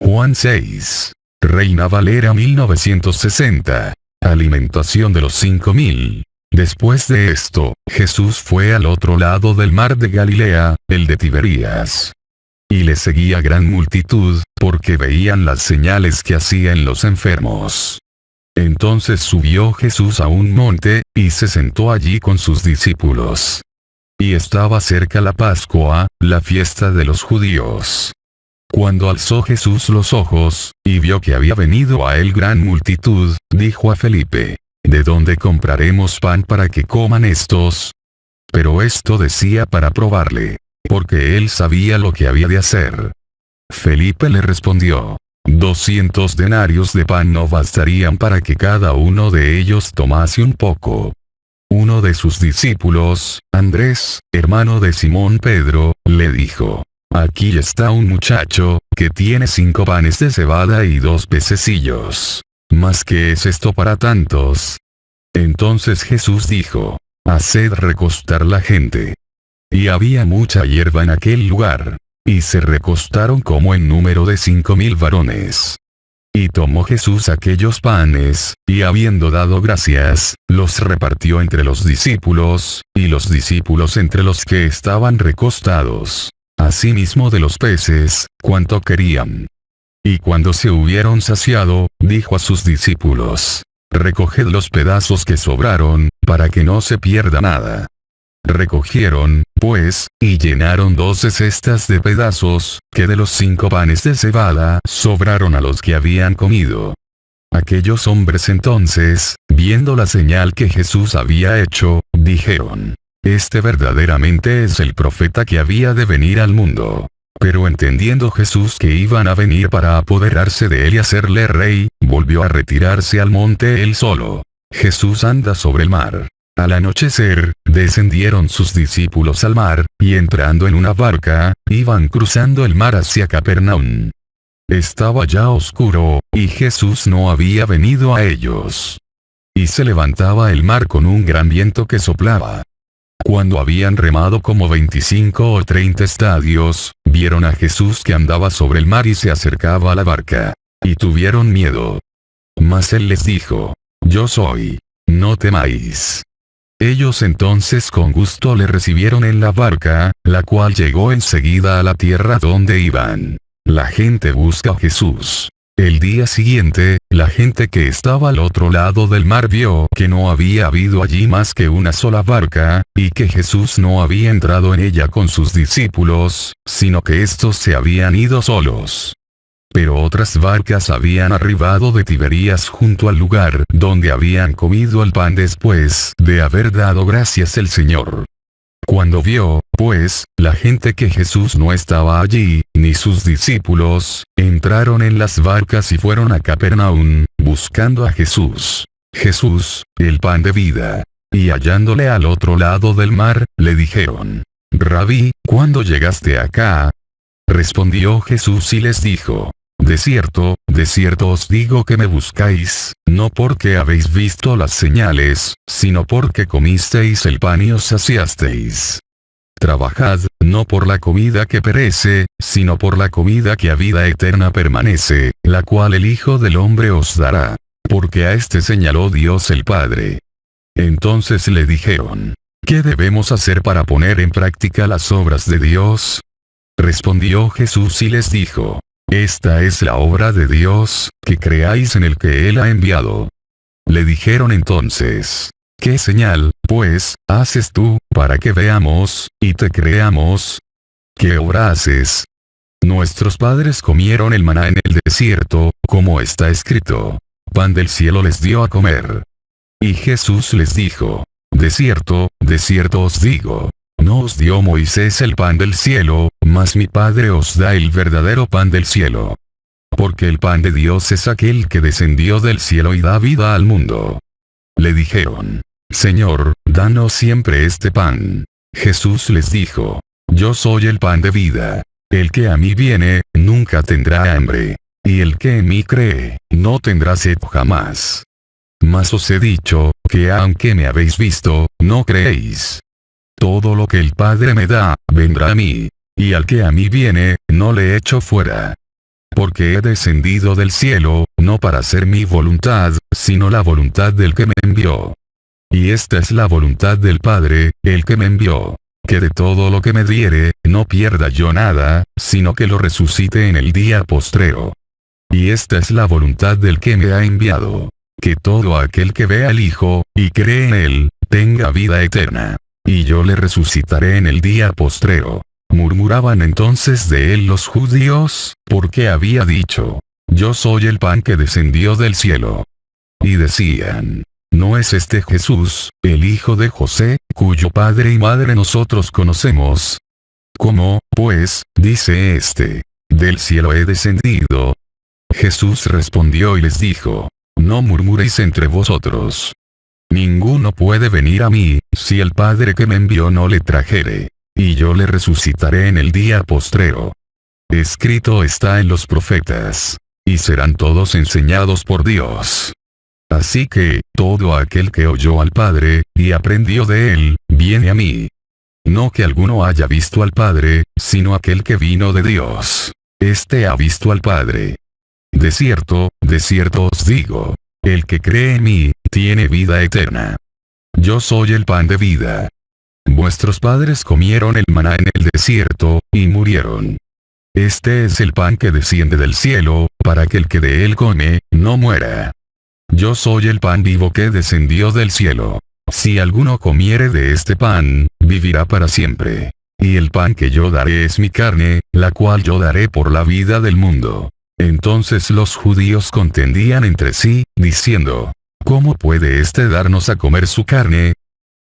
Juan 6. Reina Valera 1960. Alimentación de los 5000. Después de esto, Jesús fue al otro lado del mar de Galilea, el de Tiberías. Y le seguía gran multitud, porque veían las señales que hacía en los enfermos. Entonces subió Jesús a un monte, y se sentó allí con sus discípulos. Y estaba cerca la Pascua, la fiesta de los judíos. Cuando alzó Jesús los ojos, y vio que había venido a él gran multitud, dijo a Felipe: ¿De dónde compraremos pan para que coman estos? Pero esto decía para probarle, porque él sabía lo que había de hacer. Felipe le respondió: 200 denarios de pan no bastarían para que cada uno de ellos tomase un poco. Uno de sus discípulos, Andrés, hermano de Simón Pedro, le dijo: Aquí está un muchacho, que tiene 5 panes de cebada y 2 pececillos. ¿Mas qué es esto para tantos? Entonces Jesús dijo: Haced recostar la gente. Y había mucha hierba en aquel lugar. Y se recostaron como en número de 5000 varones. Y tomó Jesús aquellos panes, y habiendo dado gracias, los repartió entre los discípulos, y los discípulos entre los que estaban recostados. Asimismo de los peces, cuanto querían. Y cuando se hubieron saciado, dijo a sus discípulos: Recoged los pedazos que sobraron, para que no se pierda nada. Recogieron, pues, y llenaron 12 cestas de pedazos, que de los 5 panes de cebada sobraron a los que habían comido. Aquellos hombres entonces, viendo la señal que Jesús había hecho, dijeron: Este verdaderamente es el profeta que había de venir al mundo. Pero entendiendo Jesús que iban a venir para apoderarse de él y hacerle rey, volvió a retirarse al monte él solo. Jesús anda sobre el mar. Al anochecer, descendieron sus discípulos al mar, y entrando en una barca, iban cruzando el mar hacia Capernaum. Estaba ya oscuro, y Jesús no había venido a ellos. Y se levantaba el mar con un gran viento que soplaba. Cuando habían remado como 25 o 30 estadios, vieron a Jesús que andaba sobre el mar y se acercaba a la barca. Y tuvieron miedo. Mas él les dijo: Yo soy. No temáis. Ellos entonces con gusto le recibieron en la barca, la cual llegó enseguida a la tierra donde iban. La gente busca a Jesús. El día siguiente, la gente que estaba al otro lado del mar vio que no había habido allí más que una sola barca, y que Jesús no había entrado en ella con sus discípulos, sino que éstos se habían ido solos. Pero otras barcas habían arribado de Tiberías junto al lugar donde habían comido el pan después de haber dado gracias al Señor. Cuando vio, pues, la gente que Jesús no estaba allí, ni sus discípulos, entraron en las barcas y fueron a Capernaum, buscando a Jesús. Jesús, el pan de vida. Y hallándole al otro lado del mar, le dijeron: Rabí, ¿cuándo llegaste acá? Respondió Jesús y les dijo: de cierto os digo que me buscáis, no porque habéis visto las señales, sino porque comisteis el pan y os saciasteis. Trabajad, no por la comida que perece, sino por la comida que a vida eterna permanece, la cual el Hijo del Hombre os dará. Porque a este señaló Dios el Padre. Entonces le dijeron: ¿Qué debemos hacer para poner en práctica las obras de Dios? Respondió Jesús y les dijo: Esta es la obra de Dios, que creáis en el que Él ha enviado. Le dijeron entonces: ¿Qué señal, pues, haces tú, para que veamos, y te creamos? ¿Qué obra haces? Nuestros padres comieron el maná en el desierto, como está escrito: Pan del cielo les dio a comer. Y Jesús les dijo: de cierto os digo, no os dio Moisés el pan del cielo, mas mi Padre os da el verdadero pan del cielo. Porque el pan de Dios es aquel que descendió del cielo y da vida al mundo. Le dijeron: Señor, danos siempre este pan. Jesús les dijo: Yo soy el pan de vida. El que a mí viene, nunca tendrá hambre. Y el que en mí cree, no tendrá sed jamás. Mas os he dicho, que aunque me habéis visto, no creéis. Todo lo que el Padre me da, vendrá a mí. Y al que a mí viene, no le echo fuera. porque he descendido del cielo, no para hacer mi voluntad, sino la voluntad del que me envió. Y esta es la voluntad del Padre, el que me envió, que de todo lo que me diere, no pierda yo nada, sino que lo resucite en el día postrero. Y esta es la voluntad del que me ha enviado, que todo aquel que vea al Hijo, y cree en él, tenga vida eterna. Y yo le resucitaré en el día postrero. Murmuraban entonces de él los judíos, porque había dicho: Yo soy el pan que descendió del cielo. Y decían: ¿No es este Jesús, el hijo de José, cuyo padre y madre nosotros conocemos? ¿Cómo, pues, dice este: del cielo he descendido? Jesús respondió y les dijo: No murmuréis entre vosotros. Ninguno puede venir a mí, si el Padre que me envió no le trajere. Y yo le resucitaré en el día postrero. Escrito está en los profetas: y serán todos enseñados por Dios. Así que, todo aquel que oyó al Padre, y aprendió de él, viene a mí. No que alguno haya visto al Padre, sino aquel que vino de Dios. Este ha visto al Padre. De cierto os digo: el que cree en mí, tiene vida eterna. Yo soy el pan de vida. Vuestros padres comieron el maná en el desierto, y murieron. Este es el pan que desciende del cielo, para que el que de él come, no muera. Yo soy el pan vivo que descendió del cielo. Si alguno comiere de este pan, vivirá para siempre. Y el pan que yo daré es mi carne, la cual yo daré por la vida del mundo. Entonces los judíos contendían entre sí, diciendo: ¿Cómo puede éste darnos a comer su carne?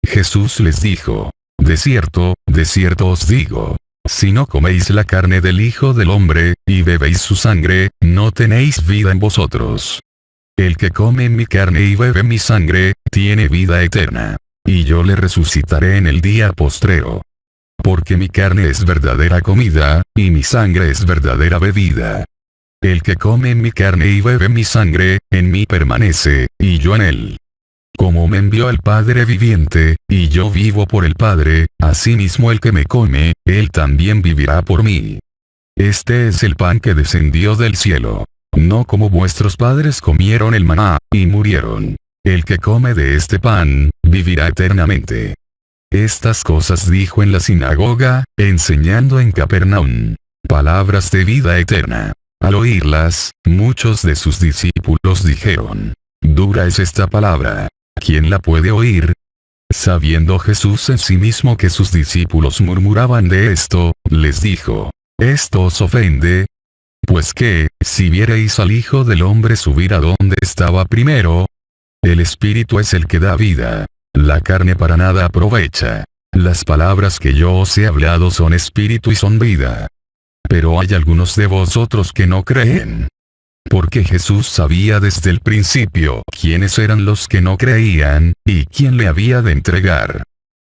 Jesús les dijo: de cierto os digo: si no coméis la carne del Hijo del Hombre, y bebéis su sangre, no tenéis vida en vosotros. El que come mi carne y bebe mi sangre, tiene vida eterna. Y yo le resucitaré en el día postrero. Porque mi carne es verdadera comida, y mi sangre es verdadera bebida. El que come mi carne y bebe mi sangre, en mí permanece, y yo en él. Como me envió el Padre viviente, y yo vivo por el Padre, asimismo el que me come, él también vivirá por mí. Este es el pan que descendió del cielo. No como vuestros padres comieron el maná, y murieron. El que come de este pan, vivirá eternamente. Estas cosas dijo en la sinagoga, enseñando en Capernaum. Palabras de vida eterna. Al oírlas, muchos de sus discípulos dijeron: dura es esta palabra. ¿Quién la puede oír? Sabiendo Jesús en sí mismo que sus discípulos murmuraban de esto, les dijo: ¿esto os ofende? Pues que, si viereis al Hijo del Hombre subir a donde estaba primero, el Espíritu es el que da vida. La carne para nada aprovecha. Las palabras que yo os he hablado son espíritu y son vida. Pero hay algunos de vosotros que no creen. Porque Jesús sabía desde el principio quiénes eran los que no creían, y quién le había de entregar.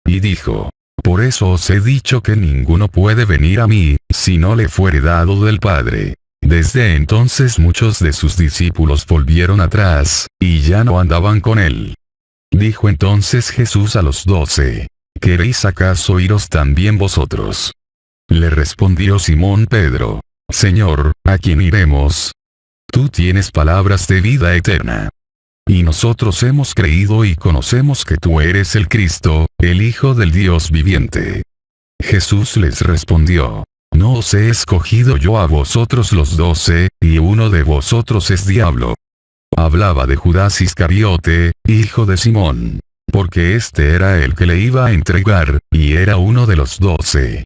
Y dijo: por eso os he dicho que ninguno puede venir a mí, si no le fuere dado del Padre. Desde entonces muchos de sus discípulos volvieron atrás, y ya no andaban con él. Dijo entonces Jesús a los 12: ¿queréis acaso iros también vosotros? Le respondió Simón Pedro: Señor, ¿a quién iremos? Tú tienes palabras de vida eterna. Y nosotros hemos creído y conocemos que tú eres el Cristo, el Hijo del Dios viviente. Jesús les respondió: ¿no os he escogido yo a vosotros los 12, y uno de vosotros es diablo? Hablaba de Judas Iscariote, hijo de Simón. Porque este era el que le iba a entregar, y era uno de los 12.